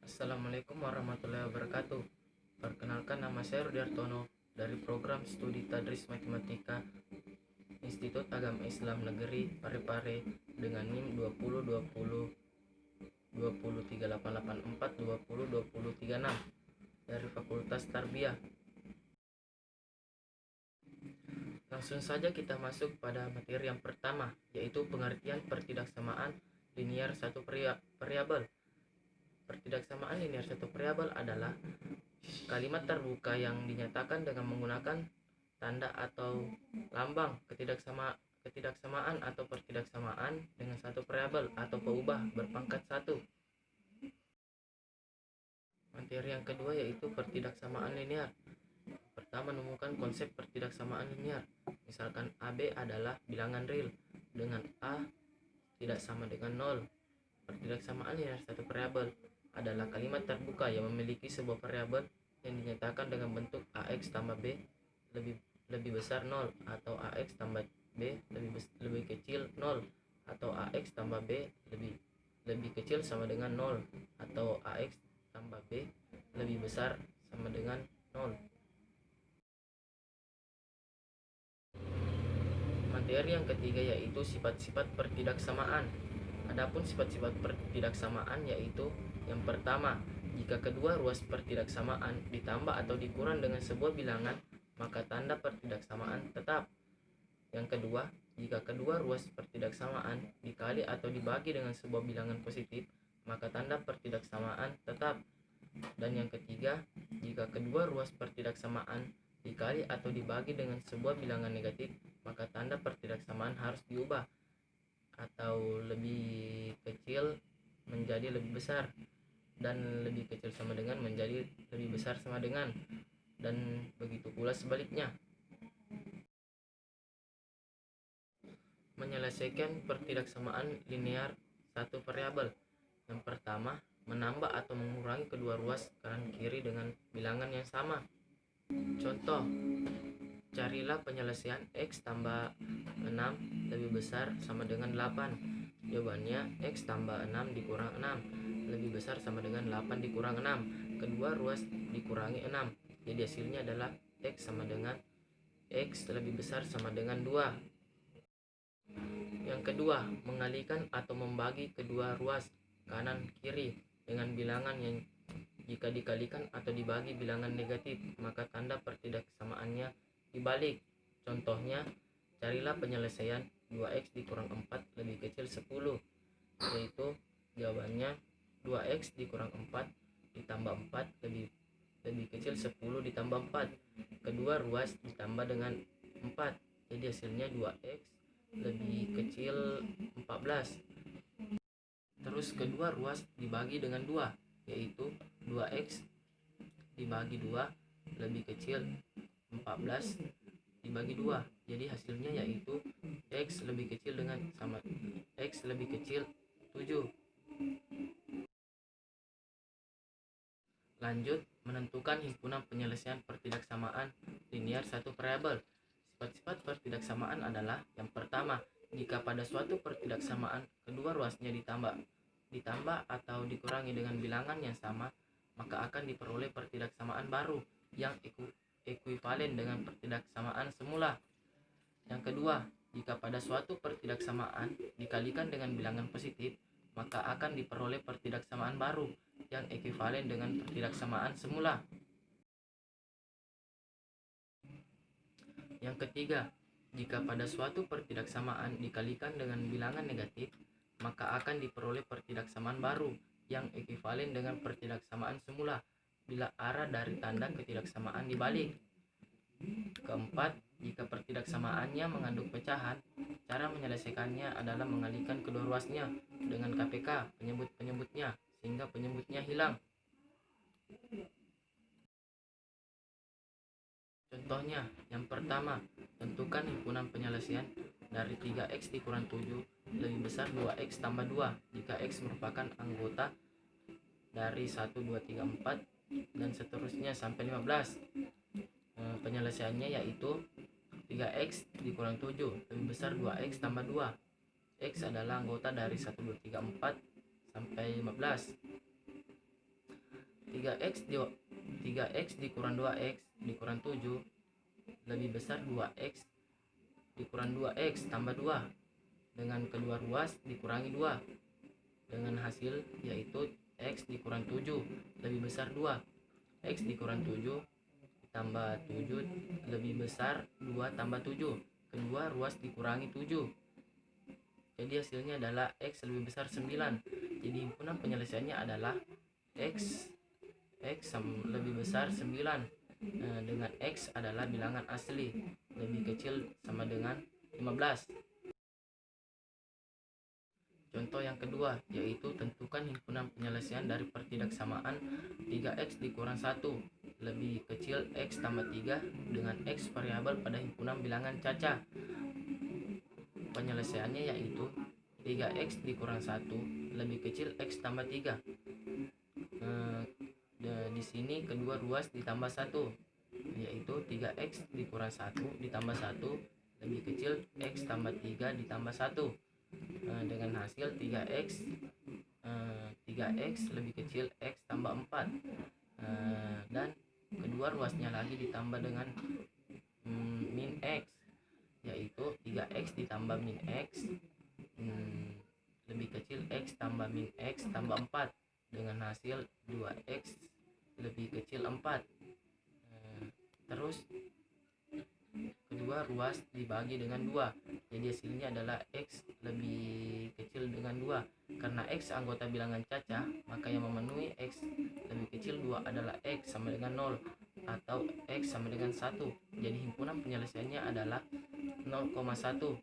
Assalamualaikum warahmatullahi wabarakatuh. Perkenalkan, nama saya Rudiartono dari program studi Tadris Matematika Institut Agama Islam Negeri Parepare dengan NIM 2020 2038844 202036 dari Fakultas Tarbiyah. Langsung saja kita masuk pada materi yang pertama, yaitu pengertian pertidaksamaan linier satu variabel. Pertidaksamaan linier satu variabel adalah kalimat terbuka yang dinyatakan dengan menggunakan tanda atau lambang ketidaksamaan atau pertidaksamaan dengan satu variabel atau peubah berpangkat satu. Materi yang kedua yaitu pertidaksamaan linear. Pertama, menemukan konsep pertidaksamaan linear. Misalkan AB adalah bilangan real dengan A tidak sama dengan 0. Pertidaksamaan linear satu variabel adalah kalimat terbuka yang memiliki sebuah variabel yang dinyatakan dengan bentuk AX tambah B lebih besar 0 atau AX tambah B lebih kecil 0 atau AX tambah B lebih kecil sama dengan 0 atau AX tambah B lebih besar sama dengan 0. Materi yang ketiga yaitu sifat-sifat pertidaksamaan. Adapun sifat-sifat pertidaksamaan yaitu yang pertama, jika kedua ruas pertidaksamaan ditambah atau dikurang dengan sebuah bilangan, maka tanda pertidaksamaan tetap. Yang kedua, jika kedua ruas pertidaksamaan dikali atau dibagi dengan sebuah bilangan positif, maka tanda pertidaksamaan tetap. Dan yang ketiga, jika kedua ruas pertidaksamaan dikali atau dibagi dengan sebuah bilangan negatif, maka tanda pertidaksamaan harus diubah atau lebih kecil menjadi lebih besar dan lebih kecil sama dengan menjadi lebih besar sama dengan, dan begitu pula sebaliknya. Menyelesaikan pertidaksamaan linear satu variabel. Yang pertama, menambah atau mengurangi kedua ruas kanan kiri dengan bilangan yang sama. Contoh, carilah penyelesaian X tambah 6 lebih besar sama dengan 8. Jawabannya X tambah 6 dikurang 6 lebih besar sama dengan 8 dikurang 6. Kedua ruas dikurangi 6. Jadi hasilnya adalah X sama dengan X lebih besar sama dengan 2. Yang kedua, mengalihkan atau membagi kedua ruas kanan kiri dengan bilangan yang jika dikalikan atau dibagi bilangan negatif, maka tanda pertidaksamaannya dibalik. Contohnya, carilah penyelesaian 2x dikurang 4 lebih kecil 10, yaitu jawabannya 2x dikurang 4 ditambah 4 lebih kecil 10 ditambah 4. Kedua ruas ditambah dengan 4, jadi hasilnya 2x lebih kecil 14. Terus kedua ruas dibagi dengan 2, yaitu 2x dibagi 2 lebih kecil 14 dibagi 2. Jadi hasilnya yaitu X lebih kecil dengan sama X lebih kecil 7. Lanjut, menentukan himpunan penyelesaian pertidaksamaan linear satu variabel. Sifat-sifat pertidaksamaan adalah yang pertama, jika pada suatu pertidaksamaan kedua ruasnya ditambah atau dikurangi dengan bilangan yang sama, maka akan diperoleh pertidaksamaan baru yang ekuivalen dengan pertidaksamaan semula. Yang kedua, jika pada suatu pertidaksamaan dikalikan dengan bilangan positif, maka akan diperoleh pertidaksamaan baru yang ekuivalen dengan pertidaksamaan semula. Yang ketiga, jika pada suatu pertidaksamaan dikalikan dengan bilangan negatif, maka akan diperoleh pertidaksamaan baru yang ekuivalen dengan pertidaksamaan semula bila arah dari tanda ketidaksamaan dibalik. Keempat, jika pertidaksamaannya mengandung pecahan, cara menyelesaikannya adalah mengalihkan kedua ruasnya dengan KPK penyebut-penyebutnya sehingga penyebutnya hilang. Contohnya, yang pertama, tentukan himpunan penyelesaian dari 3x dikurang 7 lebih besar 2x tambah 2 jika x merupakan anggota dari 1, 2, 3, 4 dan seterusnya sampai 15. Penyelesaiannya yaitu 3x dikurang 7 lebih besar 2x tambah 2. X adalah anggota dari 1, 2, 3, 4 sampai 15. 3x dikurang 2x dikurang 7 lebih besar 2x dikurang 2x tambah 2 dengan kedua ruas dikurangi 2 dengan hasil yaitu x dikurang 7 lebih besar 2. X dikurang 7 tambah 7 lebih besar 2 tambah 7. Kedua ruas dikurangi 7. Jadi hasilnya adalah x lebih besar 9. Jadi himpunan penyelesaiannya adalah x lebih besar 9 dengan x adalah bilangan asli lebih kecil sama dengan 15. Contoh yang kedua yaitu tentukan himpunan penyelesaian dari pertidaksamaan 3x dikurang 1 lebih kecil x tambah 3 dengan x variabel pada himpunan bilangan caca. Penyelesaiannya yaitu 3x dikurang 1 lebih kecil x tambah 3. Di sini kedua ruas ditambah 1 yaitu 3x dikurang 1 ditambah 1 lebih kecil x tambah 3 ditambah 1 dengan hasil 3x lebih kecil x tambah 4 dan kedua ruasnya lagi ditambah dengan min x yaitu 3x ditambah min x lebih kecil x tambah min x tambah 4 dengan hasil 2x lebih kecil 4. Terus kedua ruas dibagi dengan 2 jadi hasilnya adalah x lebih kecil dengan 2. Karena x anggota bilangan caca maka yang memenuhi x lebih kecil 2 adalah x sama dengan 0 atau x sama dengan 1. Jadi himpunan penyelesaiannya adalah 0,1.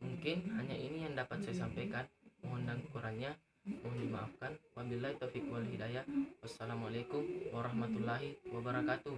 Mungkin hanya ini yang dapat saya sampaikan. Mohon dan kurangnya mohon dimaafkan. Wabillahi taufiq wal hidayah. Wassalamualaikum warahmatullahi wabarakatuh.